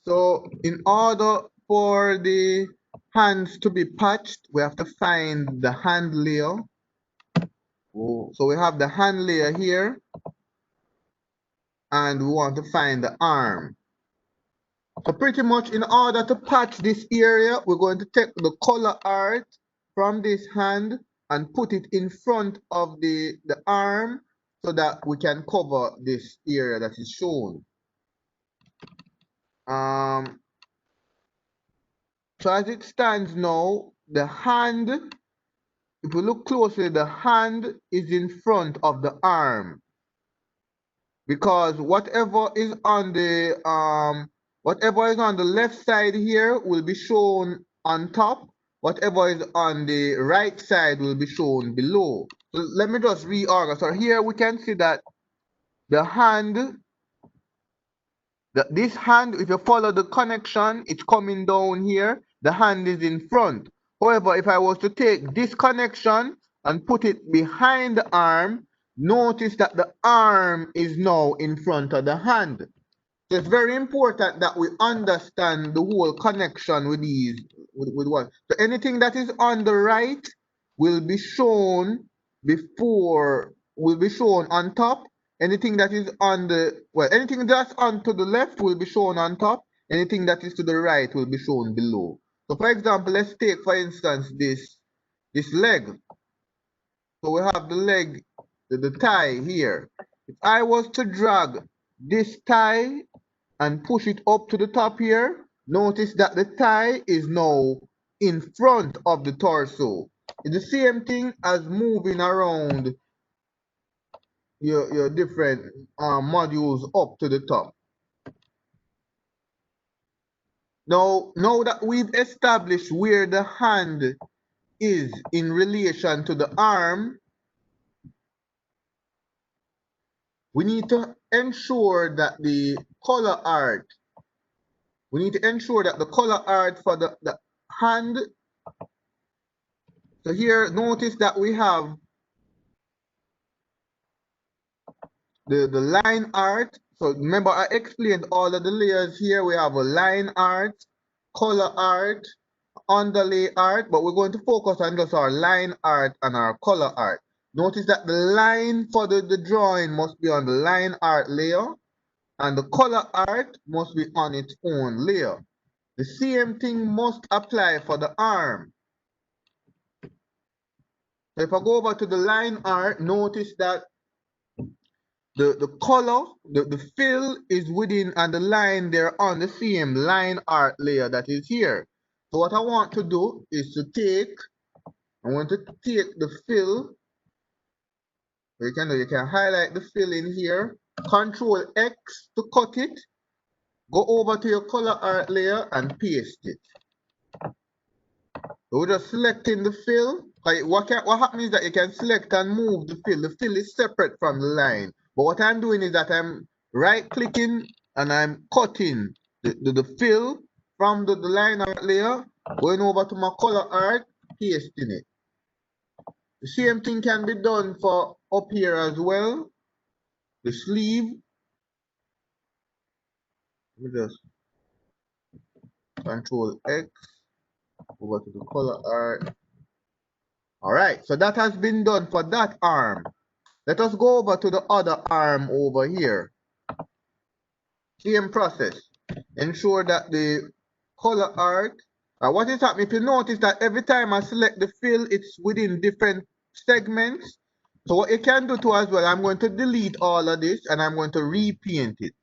So in order for the hands to be patched, we have to find the hand layer. So we have the hand layer here, and we want to find the arm. So pretty much in order to patch this area, we're going to take the color art from this hand and put it in front of the arm so that we can cover this area that is shown. So as it stands now, the hand, if we look closely, the hand is in front of the arm, because whatever is on the left side here will be shown on top. Whatever is on the right side will be shown below. So let me just reorganize. So here we can see that the hand, this hand, if you follow the connection, it's coming down here. The hand is in front. However, if I was to take this connection and put it behind the arm, notice that the arm is now in front of the hand. So it's very important that we understand the whole connection with these, with what. So anything that is on the right will be shown on top. Anything that is on the, anything that's on to the left will be shown on top. Anything that is to the right will be shown below. So for example, let's take for instance this leg. So we have the leg, the thigh here. If I was to drag this thigh and push it up to the top here, notice that the thigh is now in front of the torso. It's the same thing as moving around your different modules up to the top. Now that we've established where the hand is in relation to the arm, we need to ensure that the color art, for the hand. So here, notice that we have the line art. So remember, I explained all of the layers here. We have a line art, color art, underlay art, but we're going to focus on just our line art and our color art. Notice that the line for the drawing must be on the line art layer, and the color art must be on its own layer. The same thing must apply for the arm. So if I go over to the line art, notice that the color, the fill is within, and the line, they're on the same line art layer that is here. So what I want to do is to take the fill. You can highlight the fill in here, Control X to cut it, go over to your color art layer and paste it. So we're just selecting the fill. What happens is that you can select and move the fill. The fill is separate from the line. But what I'm doing is that I'm right clicking and I'm cutting the fill from the line art layer, going over to my color art, pasting it. The same thing can be done for up here as well. The sleeve. Let me just Control X, over to the color art. All right, so that has been done for that arm. Let us go over to the other arm over here. Same process. Ensure that the color art, what is happening, if you notice that every time I select the fill, it's within different segments. So what you can do too as well, I'm going to delete all of this and I'm going to repaint it.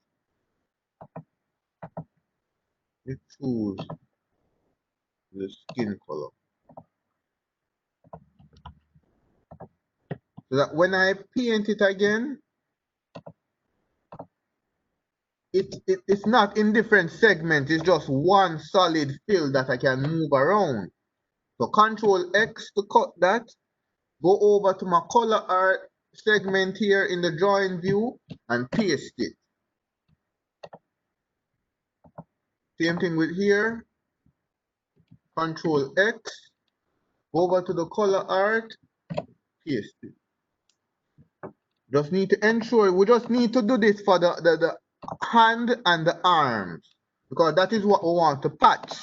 You choose the skin color. So that when I paint it again, it's not in different segments, it's just one solid fill that I can move around. So Control X to cut that, go over to my color art segment here in the drawing view and paste it. Same thing with here, Control X, go over to the color art, paste it. Just need to ensure, we just need to do this for the hand and the arms. because that is what we want to patch.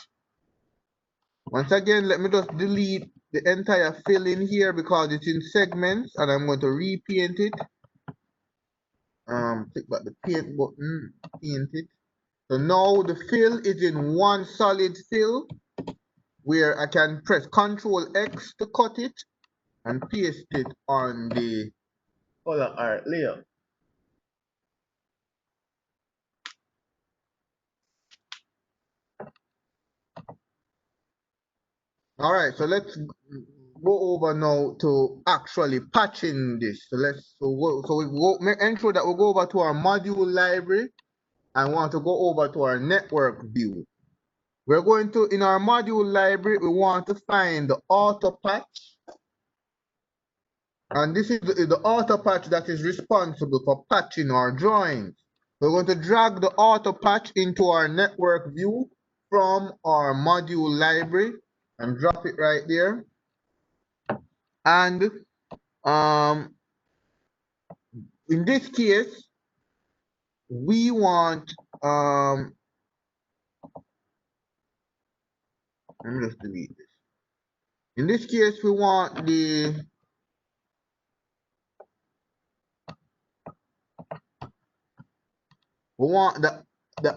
Once again, let me just delete the entire fill in here because it's in segments, and I'm going to repaint it. Click back the paint button, paint it. So now the fill is in one solid fill where I can press Ctrl X to cut it and paste it on the color art layer. All right, so let's go over now to actually patching this. So we ensure that we go over to our module library and want to go over to our network view. We're going to, in our module library, we want to find the auto patch. And this is the auto patch that is responsible for patching our drawings. We're going to drag the auto patch into our network view from our module library and drop it right there. And in this case, we want let me just delete this. In this case, we want the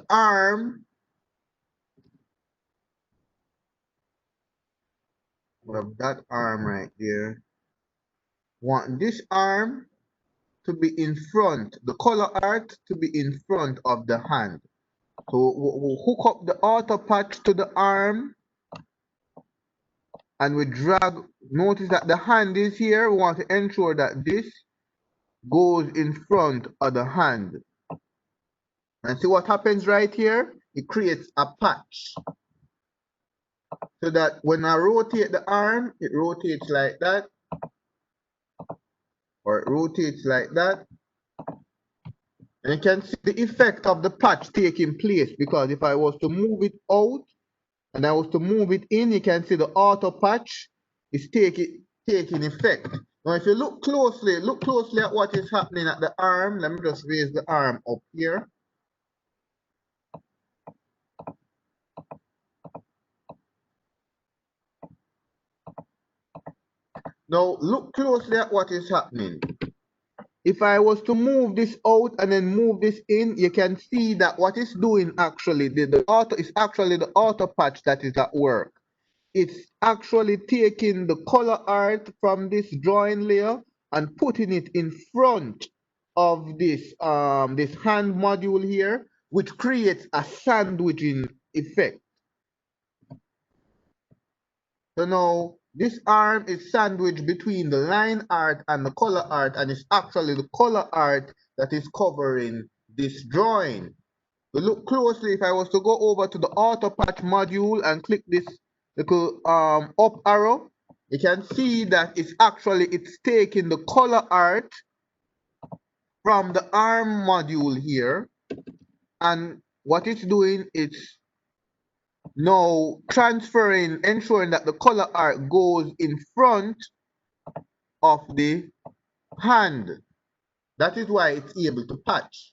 arm of that arm right there. Want this arm to be in front, the color art to be in front of the hand. So we'll hook up the auto patch to the arm and we drag. Notice that the hand is here. We want to ensure that this goes in front of the hand. And see what happens right here? It creates a patch. So that when I rotate the arm, it rotates like that. Or it rotates like that. And you can see the effect of the patch taking place, because if I was to move it out and I was to move it in, you can see the auto patch is taking effect. Now if you look closely at what is happening at the arm. Let me just raise the arm up here. Now look closely at what is happening. If I was to move this out and then move this in, you can see that what it's doing actually, the auto is actually the auto patch that is at work. It's actually taking the color art from this drawing layer and putting it in front of this this hand module here, which creates a sandwiching effect. So now this arm is sandwiched between the line art and the color art, and it's actually the color art that is covering this drawing. So look closely. If I was to go over to the auto patch module and click this little up arrow, you can see that it's taking the color art from the arm module here, and what it's doing, it's now transferring, ensuring that the color art goes in front of the hand. That is why it's able to patch.